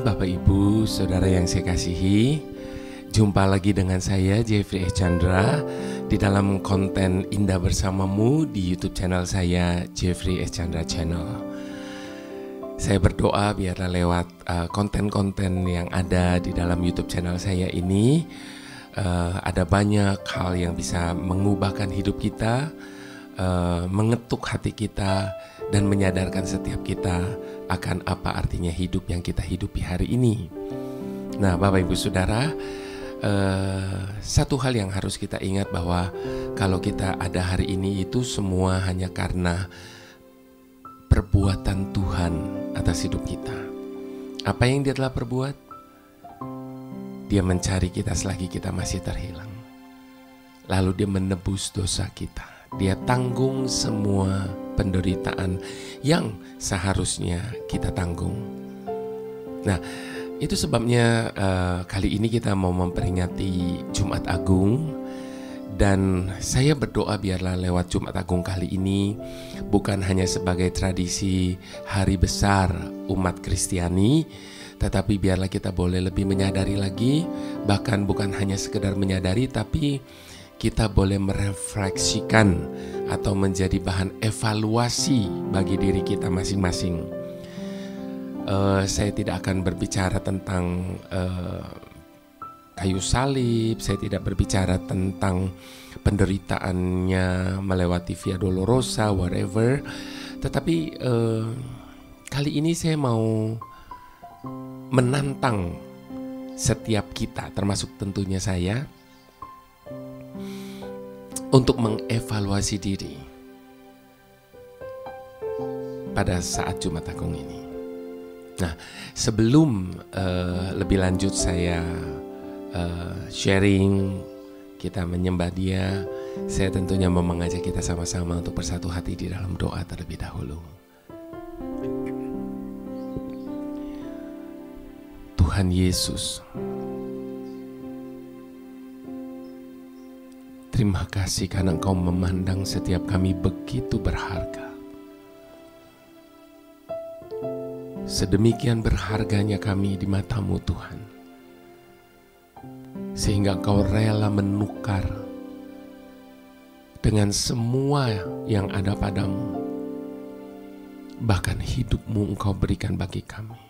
Bapak Ibu, Saudara yang saya kasihi, jumpa lagi dengan saya Jeffrey S. Chandra di dalam konten Indah Bersamamu di YouTube channel saya, Jeffrey S. Chandra Channel. Saya berdoa biarlah lewat konten-konten yang ada di dalam YouTube channel saya ini ada banyak hal yang bisa mengubahkan hidup kita, mengetuk hati kita, dan menyadarkan setiap kita akan apa artinya hidup yang kita hidupi hari ini. Nah, Bapak Ibu Saudara, satu hal yang harus kita ingat bahwa kalau kita ada hari ini itu semua hanya karena perbuatan Tuhan atas hidup kita. Apa yang Dia telah perbuat? Dia mencari kita selagi kita masih terhilang. Lalu Dia menebus dosa kita. Dia tanggung semua penderitaan yang seharusnya kita tanggung. Nah, itu sebabnya kali ini kita mau memperingati Jumat Agung. Dan saya berdoa biarlah lewat Jumat Agung kali ini bukan hanya sebagai tradisi hari besar umat Kristiani, tetapi biarlah kita boleh lebih menyadari lagi, bahkan bukan hanya sekedar menyadari, tapi kita boleh merefleksikan atau menjadi bahan evaluasi bagi diri kita masing-masing. Saya tidak akan berbicara tentang kayu salib, saya tidak berbicara tentang penderitaannya melewati Via Dolorosa, whatever. Tetapi kali ini saya mau menantang setiap kita, termasuk tentunya saya, untuk mengevaluasi diri pada saat Jumat Agung ini. Nah, sebelum lebih lanjut saya sharing, kita menyembah Dia, saya tentunya mau mengajak kita sama-sama untuk bersatu hati di dalam doa terlebih dahulu. Tuhan Yesus, terima kasih karena Engkau memandang setiap kami begitu berharga. Sedemikian berharganya kami di mata-Mu Tuhan, sehingga Engkau rela menukar dengan semua yang ada padamu. Bahkan hidup-Mu Engkau berikan bagi kami.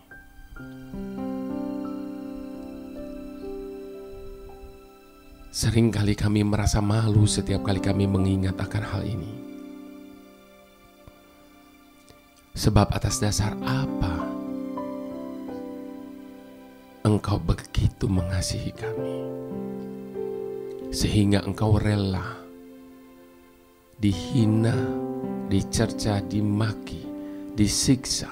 Seringkali kami merasa malu setiap kali kami mengingat akan hal ini. Sebab atas dasar apa Engkau begitu mengasihi kami, sehingga Engkau rela dihina, dicerca, dimaki, disiksa,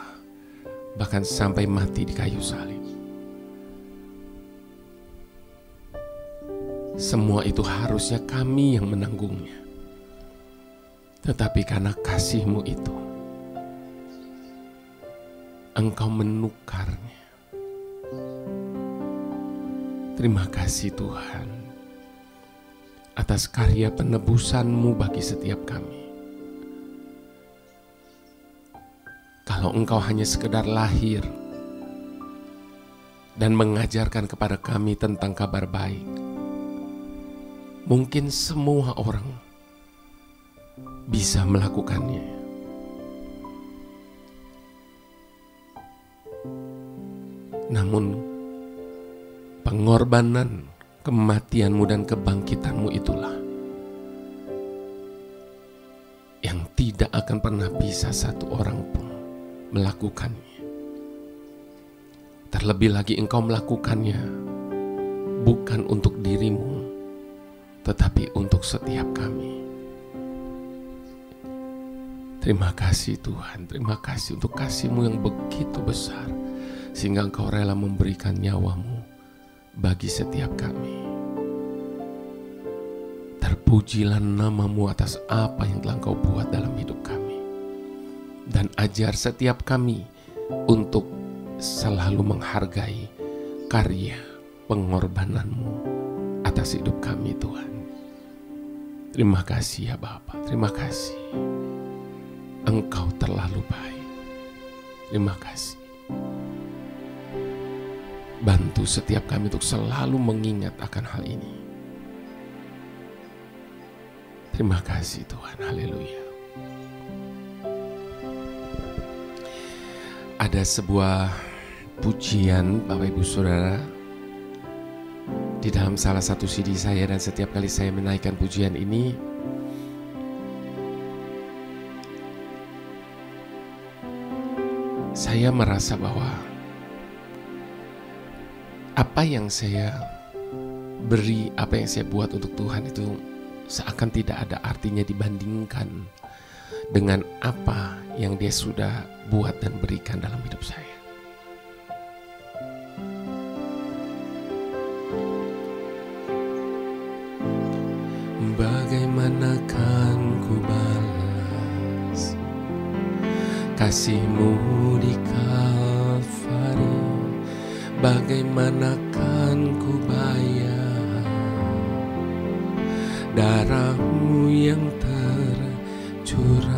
bahkan sampai mati di kayu salib. Semua itu harusnya kami yang menanggungnya. Tetapi karena kasih-Mu itu, Engkau menukarnya. Terima kasih Tuhan atas karya penebusan-Mu bagi setiap kami. Kalau Engkau hanya sekedar lahir dan mengajarkan kepada kami tentang kabar baik, mungkin semua orang bisa melakukannya. Namun pengorbanan, kematian-Mu dan kebangkitan-Mu itulah yang tidak akan pernah bisa satu orang pun melakukannya. Terlebih lagi Engkau melakukannya bukan untuk diri-Mu, tetapi untuk setiap kami. Terima kasih Tuhan, terima kasih untuk kasih-Mu yang begitu besar, sehingga Engkau rela memberikan nyawa-Mu bagi setiap kami. Terpujilah nama-Mu atas apa yang telah Engkau buat dalam hidup kami. Dan ajar setiap kami untuk selalu menghargai karya pengorbanan-Mu atas hidup kami Tuhan. Terima kasih ya Bapa, terima kasih. Engkau terlalu baik. Terima kasih. Bantu setiap kami untuk selalu mengingat akan hal ini. Terima kasih Tuhan, haleluya. Ada sebuah pujian Bapak Ibu Saudara di dalam salah satu CD saya, dan setiap kali saya menaikkan pujian ini, saya merasa bahwa apa yang saya beri, apa yang saya buat untuk Tuhan itu seakan tidak ada artinya dibandingkan dengan apa yang Dia sudah buat dan berikan dalam hidup saya. Bagaimana kan ku balas kasih-Mu di Kalvari? Bagaimana kan ku bayar darah-Mu yang tercurah?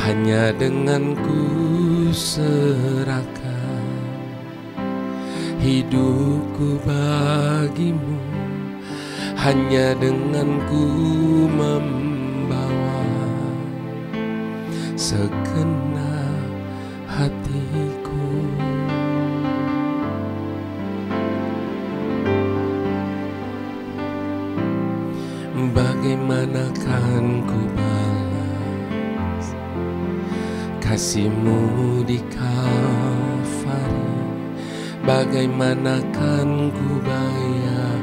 Hanya dengan ku serahkan hidupku bagi-Mu, hanya dengan ku membawa segenap hatiku. Bagaimana kan ku balas kasih-Mu di Kalvari? Bagaimana kan ku bayar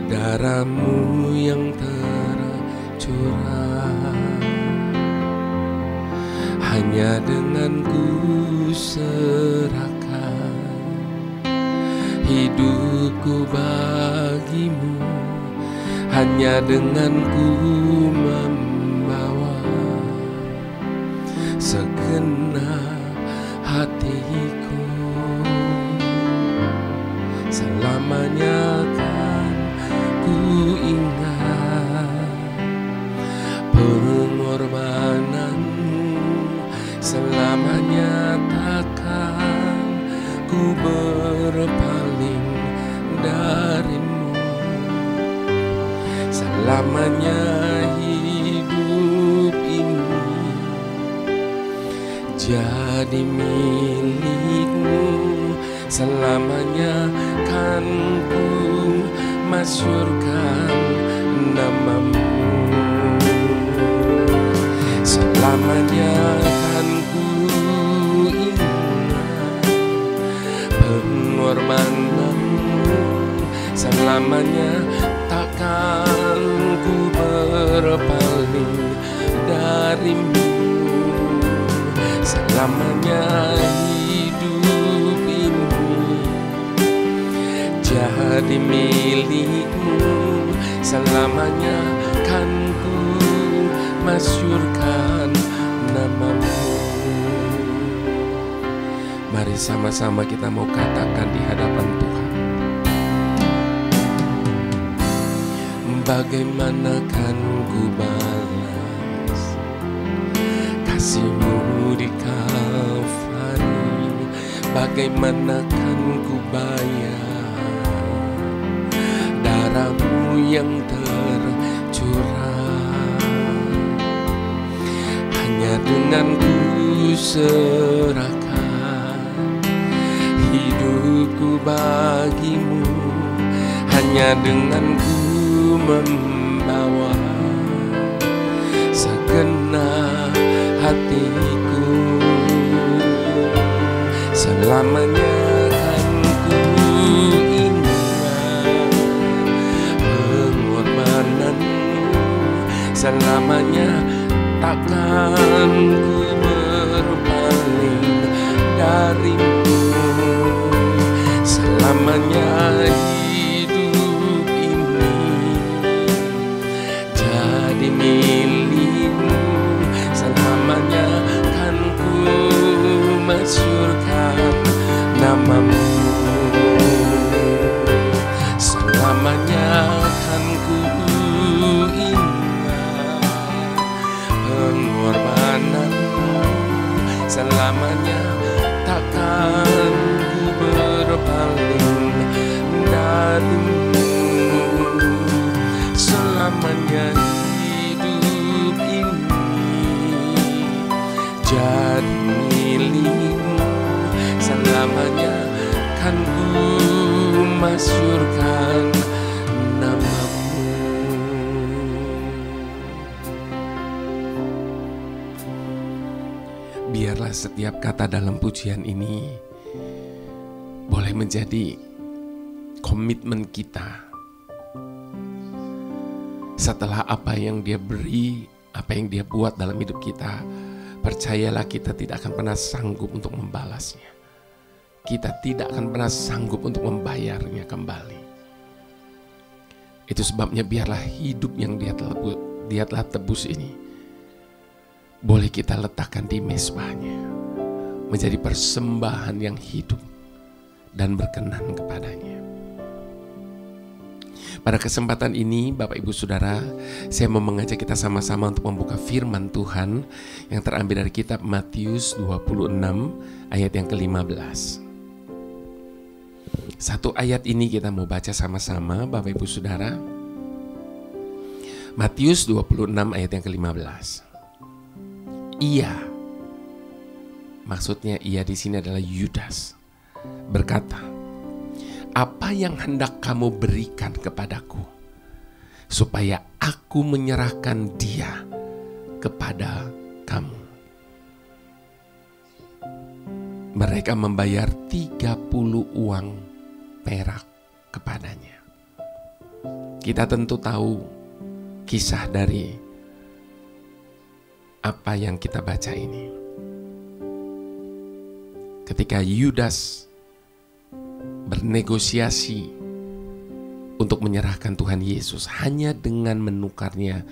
darah-Mu yang tercurah? Hanya dengan ku serahkan hidupku bagi-Mu, hanya dengan ku membawa segenap hatiku. Selamanya kan ku ingat pengorbanan-Mu, selamanya takkan ku berpaling dari-Mu. Selamanya hidup ini jadi milik-Mu, selamanya kan ku masyurkan nama-Mu. Selamanya kan ku ingat pengorbanan-Mu, selamanya takkan ku berpaling dari-Mu. Selamanya hidup ini jadi milik-Mu, selamanya kan ku masyurkan nama-Mu. Mari sama-sama kita mau katakan di hadapan Tuhan. Bagaimana kan ku balas kasih-Mu di Kalvari? Bagaimana kan ku bayar darah-Mu yang tercurah? Hanya dengan ku serahkan hidupku bagi-Mu, hanya dengan ku membawa segenap hatiku. Selamanya kan ku ingat pengorbanan-Mu, selamanya takkan ku berpaling dari-Mu. Selamanya hidup ini jadi milik-Mu, selamanya kan ku masyurkan nama akan ku masyurkan namamu. Biarlah setiap kata dalam pujian ini boleh menjadi komitmen kita. Setelah apa yang Dia beri, apa yang Dia buat dalam hidup kita, percayalah kita tidak akan pernah sanggup untuk membalasnya. Kita tidak akan pernah sanggup untuk membayarnya kembali. Itu sebabnya biarlah hidup yang Dia telah tebus ini boleh kita letakkan di mezbahnya, menjadi persembahan yang hidup dan berkenan kepadanya. Pada kesempatan ini, Bapak Ibu Saudara, saya mau mengajak kita sama-sama untuk membuka firman Tuhan yang terambil dari kitab Matius 26 ayat yang ke-15. Satu ayat ini kita mau baca sama-sama, Bapak Ibu Saudara. Matius 26 ayat yang ke-15. Ia, maksudnya ia di sini adalah Yudas, berkata, "Apa yang hendak kamu berikan kepadaku, supaya aku menyerahkan dia kepada kamu?" Mereka membayar 30 uang perak kepadanya. Kita tentu tahu kisah dari apa yang kita baca ini. Ketika Yudas bernegosiasi untuk menyerahkan Tuhan Yesus hanya dengan menukarnya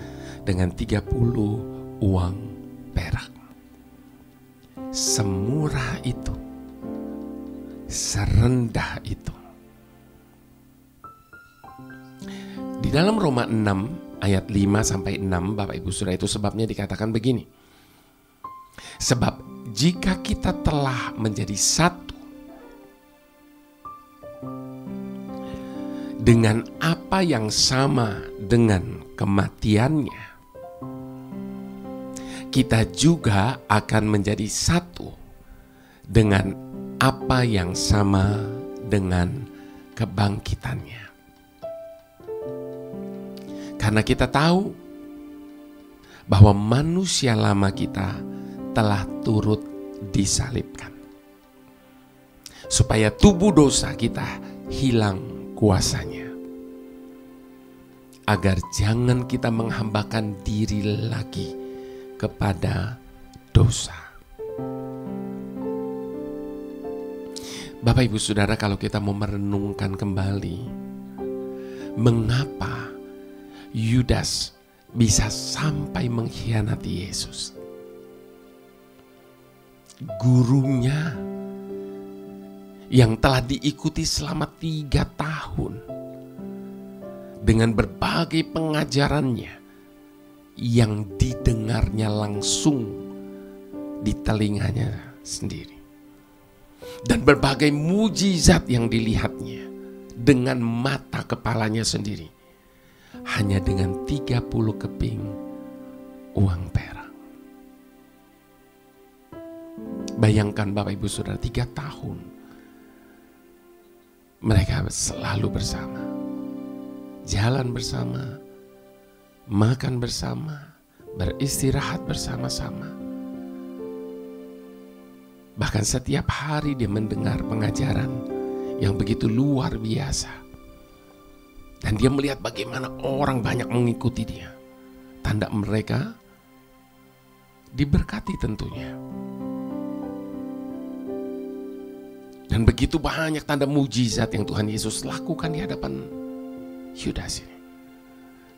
dengan 30 uang perak. Semurah itu, serendah itu. Di dalam Roma 6 ayat 5-6, Bapak Ibu Saudara, itu sebabnya dikatakan begini. Sebab jika kita telah menjadi satu dengan apa yang sama dengan kematiannya, kita juga akan menjadi satu dengan apa yang sama dengan kebangkitannya. Karena kita tahu bahwa manusia lama kita telah turut disalibkan, supaya tubuh dosa kita hilang kuasanya, agar jangan kita menghambakan diri lagi kepada dosa. Bapak Ibu Saudara, kalau kita mau merenungkan kembali, mengapa Yudas bisa sampai mengkhianati Yesus? Gurunya yang telah diikuti selama 3 tahun dengan berbagai pengajarannya yang didengarnya langsung di telinganya sendiri, dan berbagai mujizat yang dilihatnya dengan mata kepalanya sendiri, hanya dengan 30 keping uang perak. Bayangkan Bapak Ibu Saudara, 3 tahun mereka selalu bersama, jalan bersama, makan bersama, beristirahat bersama-sama. Bahkan setiap hari dia mendengar pengajaran yang begitu luar biasa. Dan dia melihat bagaimana orang banyak mengikuti dia. Tanda mereka diberkati tentunya. Dan begitu banyak tanda mujizat yang Tuhan Yesus lakukan di hadapan Yudas ini.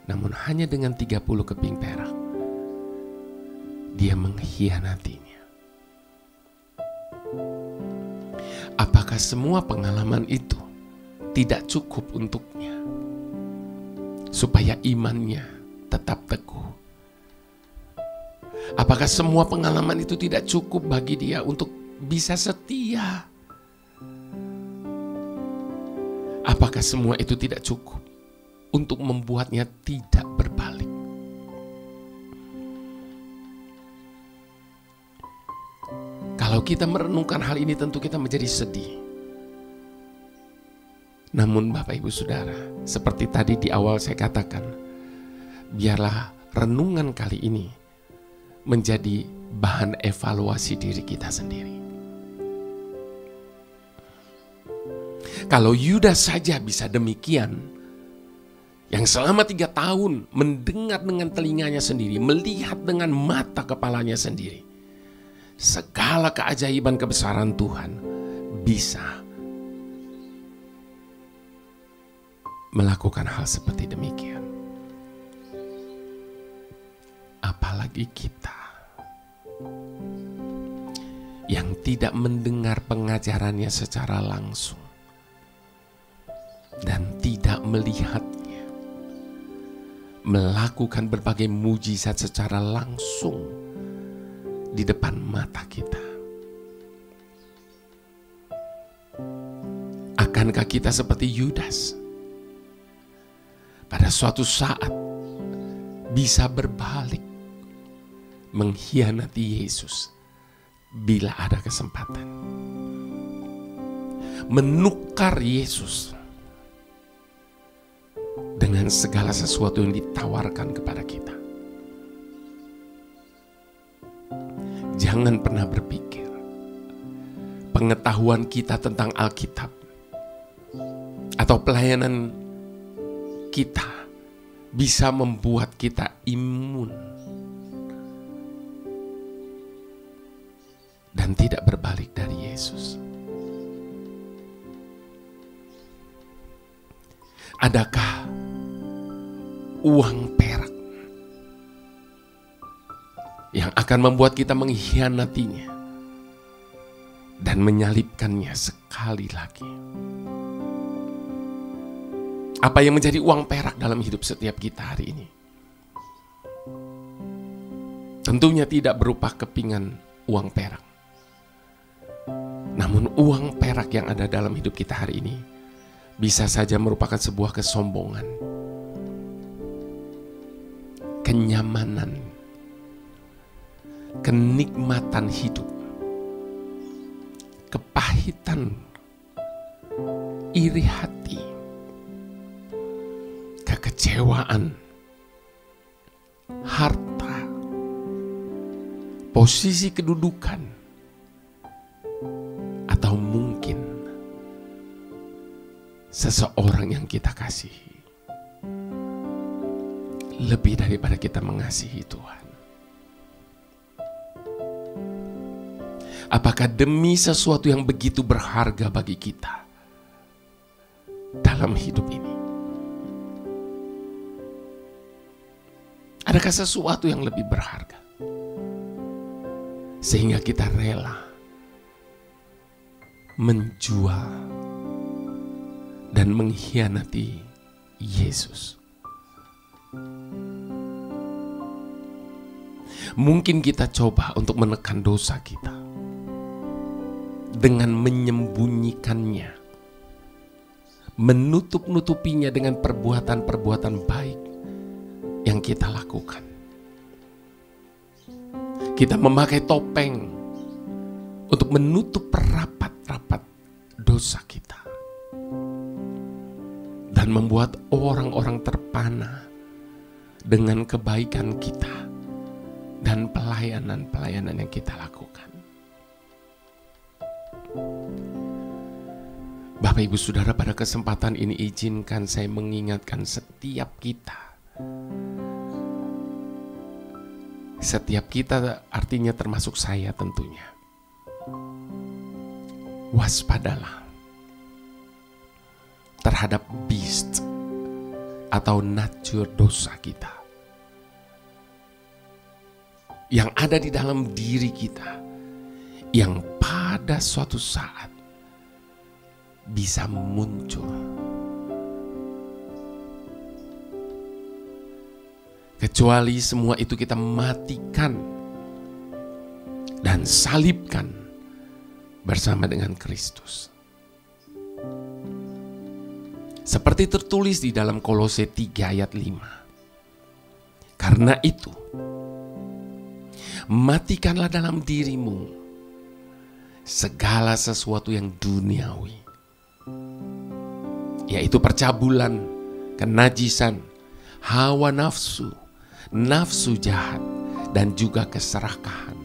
Namun hanya dengan 30 keping perak dia mengkhianatinya. Apakah semua pengalaman itu tidak cukup untuknya supaya imannya tetap teguh? Apakah semua pengalaman itu tidak cukup bagi dia untuk bisa setia? Apakah semua itu tidak cukup untuk membuatnya tidak berbalik? Kalau kita merenungkan hal ini, tentu kita menjadi sedih. Namun Bapak Ibu Saudara, seperti tadi di awal saya katakan, biarlah renungan kali ini menjadi bahan evaluasi diri kita sendiri. Kalau Yudas saja bisa demikian, yang selama 3 tahun mendengar dengan telinganya sendiri, melihat dengan mata kepalanya sendiri, segala keajaiban kebesaran Tuhan, bisa melakukan hal seperti demikian. Apalagi kita yang tidak mendengar pengajarannya secara langsung dan tidak melihatnya melakukan berbagai mujizat secara langsung di depan mata kita. Akankah kita seperti Yudas? Pada suatu saat bisa berbalik mengkhianati Yesus bila ada kesempatan. Menukar Yesus dengan segala sesuatu yang ditawarkan kepada kita. Jangan pernah berpikir pengetahuan kita tentang Alkitab atau pelayanan kita bisa membuat kita imun dan tidak berbalik dari Yesus. Adakah uang perak yang akan membuat kita mengkhianatinya dan menyalibkannya sekali lagi? Apa yang menjadi uang perak dalam hidup setiap kita hari ini? Tentunya tidak berupa kepingan uang perak. Namun uang perak yang ada dalam hidup kita hari ini bisa saja merupakan sebuah kesombongan, kenyamanan, kenikmatan hidup, kepahitan, iri hati, kekecewaan, harta, posisi kedudukan, atau mungkin seseorang yang kita kasihi lebih daripada kita mengasihi Tuhan. Apakah demi sesuatu yang begitu berharga bagi kita dalam hidup ini, adakah sesuatu yang lebih berharga sehingga kita rela menjual dan mengkhianati Yesus? Mungkin kita coba untuk menekan dosa kita dengan menyembunyikannya, menutup-nutupinya dengan perbuatan-perbuatan baik yang kita lakukan. Kita memakai topeng untuk menutup rapat-rapat dosa kita dan membuat orang-orang terpana dengan kebaikan kita dan pelayanan-pelayanan yang kita lakukan. Bapak Ibu Saudara, pada kesempatan ini izinkan saya mengingatkan setiap kita. Setiap kita artinya termasuk saya tentunya. Waspadalah terhadap beast atau nature dosa kita yang ada di dalam diri kita, yang pada suatu saat bisa muncul. Kecuali semua itu kita matikan dan salibkan bersama dengan Kristus. Seperti tertulis di dalam Kolose 3 ayat 5. Karena itu, matikanlah dalam dirimu segala sesuatu yang duniawi. yaitu percabulan, kenajisan, hawa nafsu, nafsu jahat, dan juga keserakahan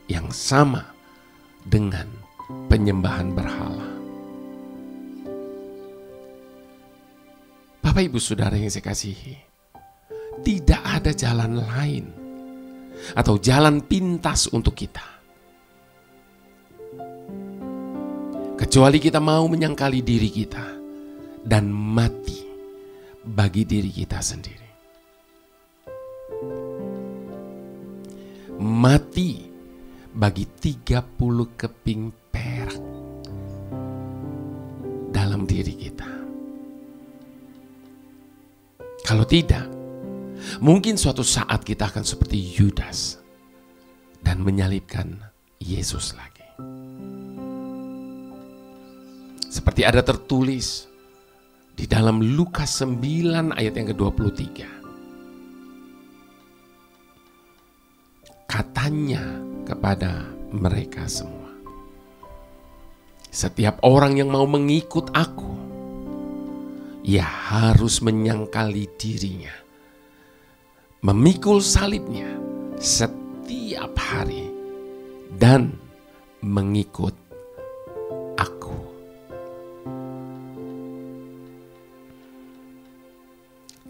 yang sama dengan penyembahan berhala. Bapak Ibu Saudara yang saya kasihi, tidak ada jalan lain atau jalan pintas untuk kita kecuali kita mau menyangkali diri kita dan mati bagi diri kita sendiri. Mati bagi 30 keping perak dalam diri kita. Kalau tidak, mungkin suatu saat kita akan seperti Yudas dan menyalibkan Yesus lagi. Seperti ada tertulis di dalam Lukas 9 ayat yang ke-23. Katanya kepada mereka semua, setiap orang yang mau mengikut aku, ia harus menyangkali dirinya, memikul salibnya setiap hari, dan mengikut aku.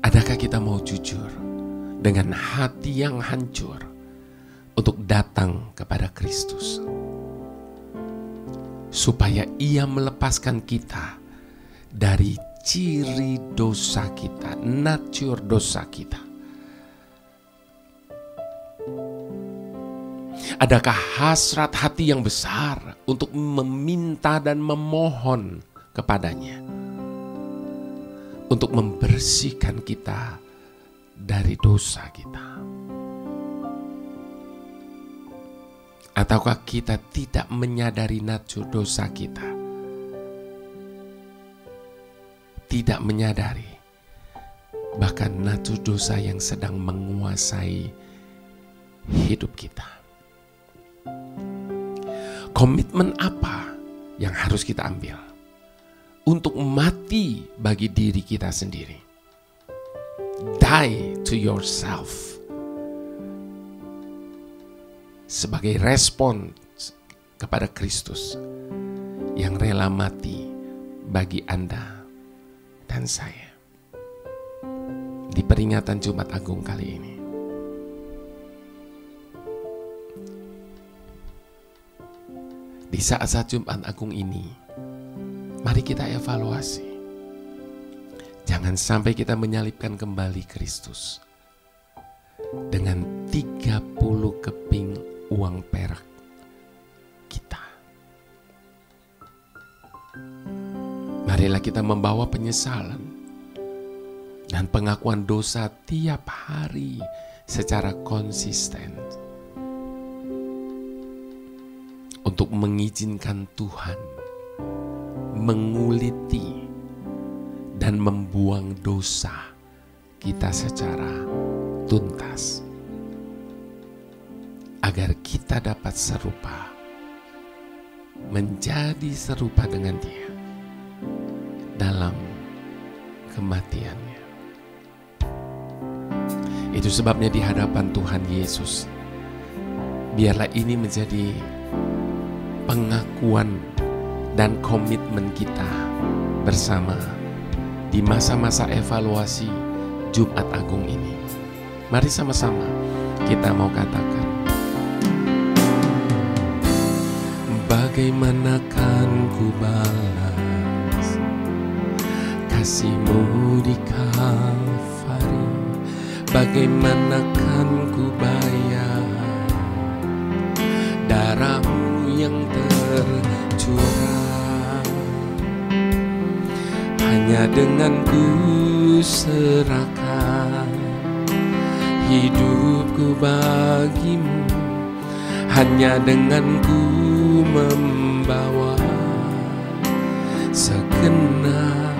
Adakah kita mau jujur dengan hati yang hancur untuk datang kepada Kristus, supaya Ia melepaskan kita dari ciri dosa kita, natur dosa kita? Adakah hasrat hati yang besar untuk meminta dan memohon kepadanya untuk membersihkan kita dari dosa kita? Ataukah kita tidak menyadari natur dosa kita? Tidak menyadari bahkan natur dosa yang sedang menguasai hidup kita. Komitmen apa yang harus kita ambil untuk mati bagi diri kita sendiri? Die to yourself sebagai respon kepada Kristus yang rela mati bagi Anda dan saya di peringatan Jumat Agung kali ini. Di saat-saat Jumat Agung ini, mari kita evaluasi. Jangan sampai kita menyalibkan kembali Kristus dengan 30 keping uang perak kita. Marilah kita membawa penyesalan dan pengakuan dosa tiap hari secara konsisten untuk mengizinkan Tuhan menguliti dan membuang dosa kita secara tuntas, agar kita dapat serupa, menjadi serupa dengan Dia dalam kematiannya. Itu sebabnya di hadapan Tuhan Yesus, biarlah ini menjadi pengakuan dan komitmen kita bersama di masa-masa evaluasi Jumat Agung ini. Mari sama-sama kita mau katakan, bagaimanakah ku balas kasih-Mu di Kalvari, bagaimanakah ku bayar darah-Mu yang tercurah. Hanya dengan ku serahkan hidupku bagi-Mu, hanya dengan ku membawa segenap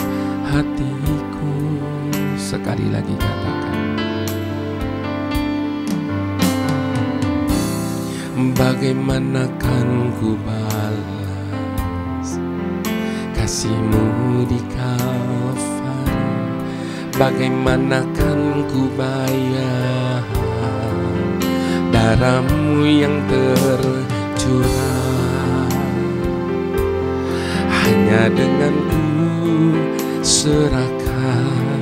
hatiku. Sekali lagi katakan, bagaimanakah ku balas kasih-Mu di Kalvari, bagaimana kan ku bayar darah-Mu yang tercurah. Hanya dengan ku serahkan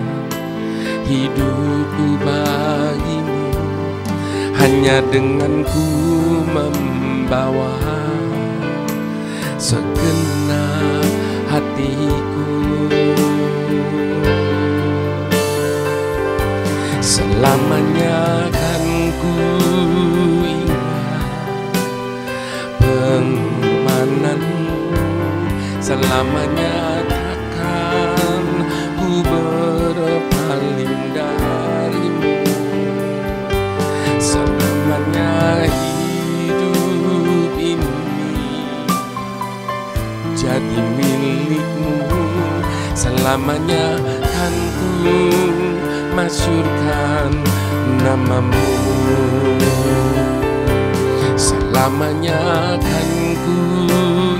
hidupku bagi-Mu, hanya dengan ku membawa segenap hatiku. Selamanya kan ku ingat pengorbanan-Mu, selamanya takkan ku berpaling dari-Mu. Selamanya hidup ini jadi milik-Mu, selamanya kan ku masyurkan nama-Mu. Selamanya kan ku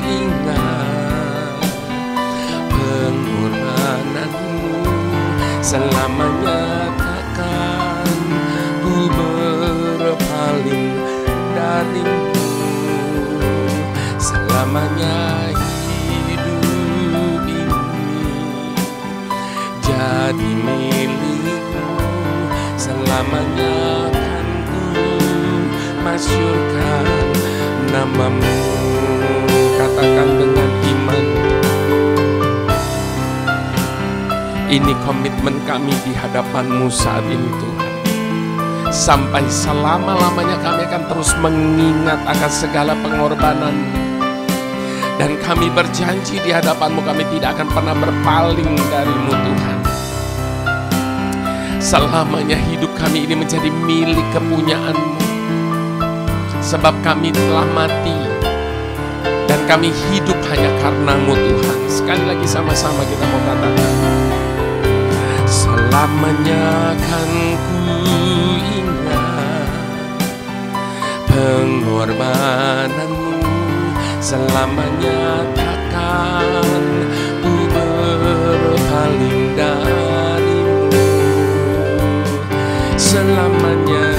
ingat pengorbanan-Mu, selamanya takkan ku berpaling dari-Mu. Selamanya hidup ini jadi milik-Mu, selamanya kan ku masyurkan nama-Mu. Katakan dengan iman, ini komitmen kami di hadapan-Mu saat ini Tuhan. Sampai selama-lamanya kami akan terus mengingat akan segala pengorbanan. Dan kami berjanji di hadapan-Mu kami tidak akan pernah berpaling dari-Mu Tuhan. Selamanya hidup kami ini menjadi milik kepunyaan-Mu, sebab kami telah mati dan kami hidup hanya karena-Mu Tuhan. Sekali lagi sama-sama kita mau katakan, selamanya kan ku ingat pengorbanan-Mu, selamanya takkan ku berpaling dari-Mu. Selamanya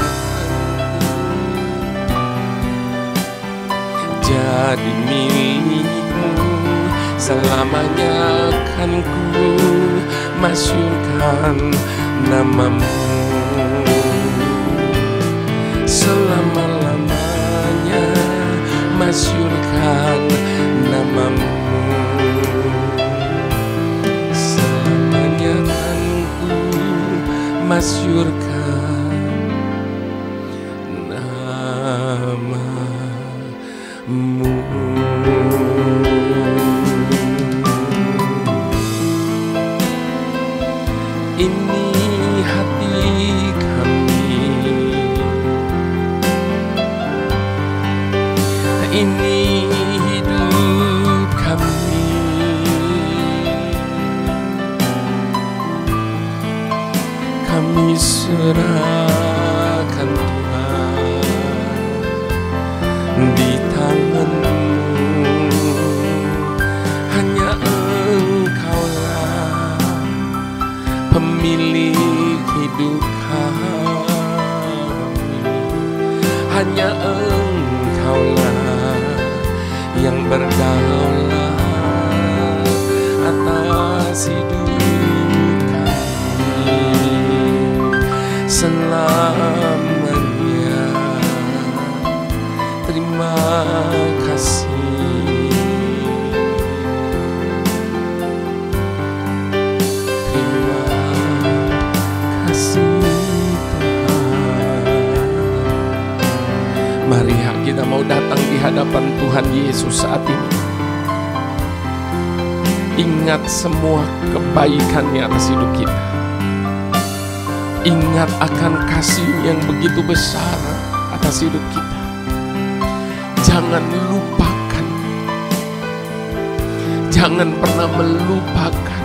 jadi milik-Mu, selamanya kan ku masyurkan nama-Mu. Selama-lamanya masyurkan nama-Mu. Selamanya kan ku masyurkan nama-Mu. Ini hati kami, ini hidup kami, kami serahkan Tuhan di tangan-Mu. Hanya Engkaulah pemilik hidup kami, hanya Engkaulah yang berdaulat atas hidup kami selamanya. Terima kasih, terima kasih Tuhan. Mari kita mau datang di hadapan Tuhan Yesus saat ini. Ingat semua kebaikan-Nya atas hidup kita. Ingat akan kasih yang begitu besar atas hidup kita. Jangan lupakan, jangan pernah melupakan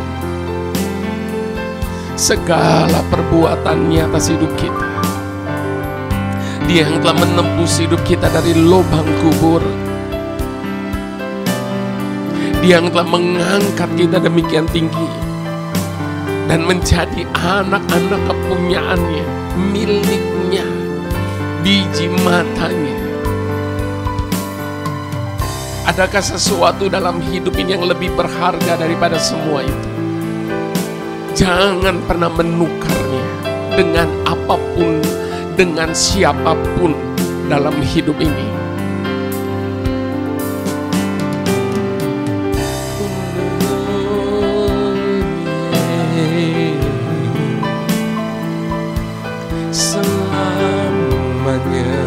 segala perbuatan-Nya atas hidup kita. Dia yang telah menembus hidup kita dari lubang kubur. Dia yang telah mengangkat kita demikian tinggi dan menjadi anak-anak kepunyaannya, miliknya, biji matanya. Adakah sesuatu dalam hidup ini yang lebih berharga daripada semua itu? Jangan pernah menukarnya dengan apapun, dengan siapapun dalam hidup ini. Selamanya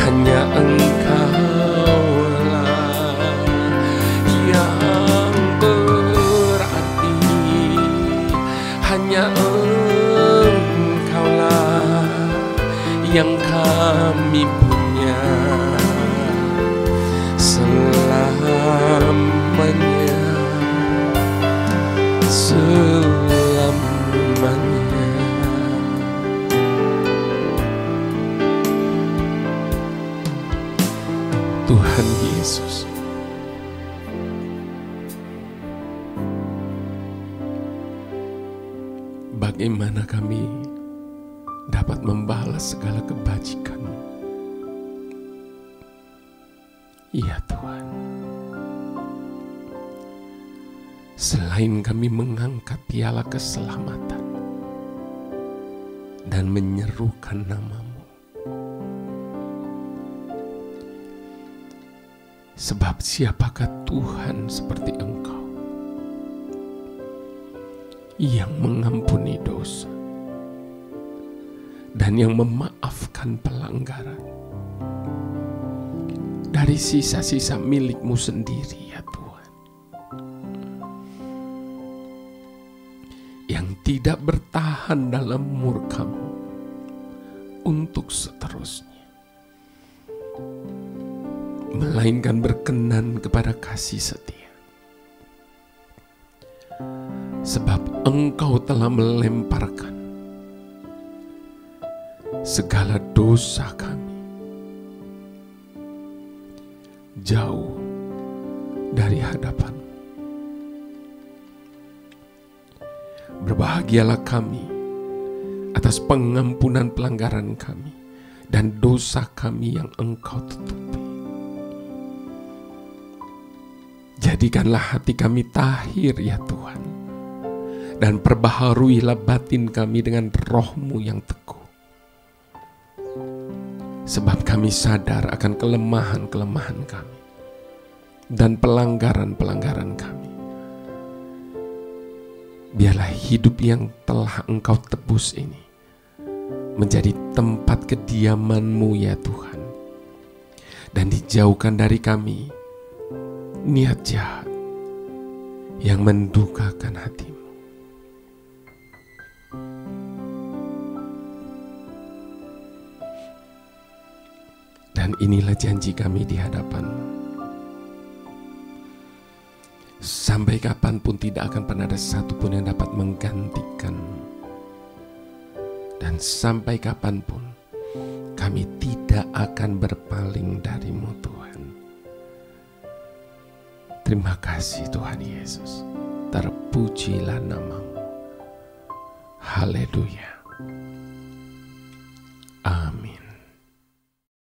hanya Engkaulah yang berarti, hanya Engkaulah yang kami punya selamanya, selamanya. Tuhan Yesus, bagaimana kami dapat membalas segala kebajikan? Iya Tuhan, selain kami mengangkat piala keselamatan dan menyerukan nama-Mu, sebab siapakah Tuhan seperti Engkau yang mengampuni dosa dan yang memaafkan pelanggaran dari sisa-sisa milik-Mu sendiri, ya Tuhan, yang tidak bertahan dalam murka-Mu untuk seterusnya, melainkan berkenan kepada kasih setia. Sebab Engkau telah melemparkan segala dosa kami jauh dari hadapan. Berbahagialah kami atas pengampunan pelanggaran kami dan dosa kami yang Engkau tutupi. Jadikanlah hati kami tahir, ya Tuhan, dan perbaharuilah batin kami dengan Roh-Mu yang teguh. Sebab kami sadar akan kelemahan-kelemahan kami dan pelanggaran-pelanggaran kami. Biarlah hidup yang telah Engkau tebus ini menjadi tempat kediaman-Mu, ya Tuhan, dan dijauhkan dari kami niat jahat yang mendukakan hati-Mu. Dan inilah janji kami di hadapan-Mu. Sampai kapanpun tidak akan pernah ada satupun yang dapat menggantikan. Dan sampai kapanpun kami tidak akan berpaling dari-Mu, Tuhan. Terima kasih Tuhan Yesus. Terpujilah nama-Mu. Haleluya.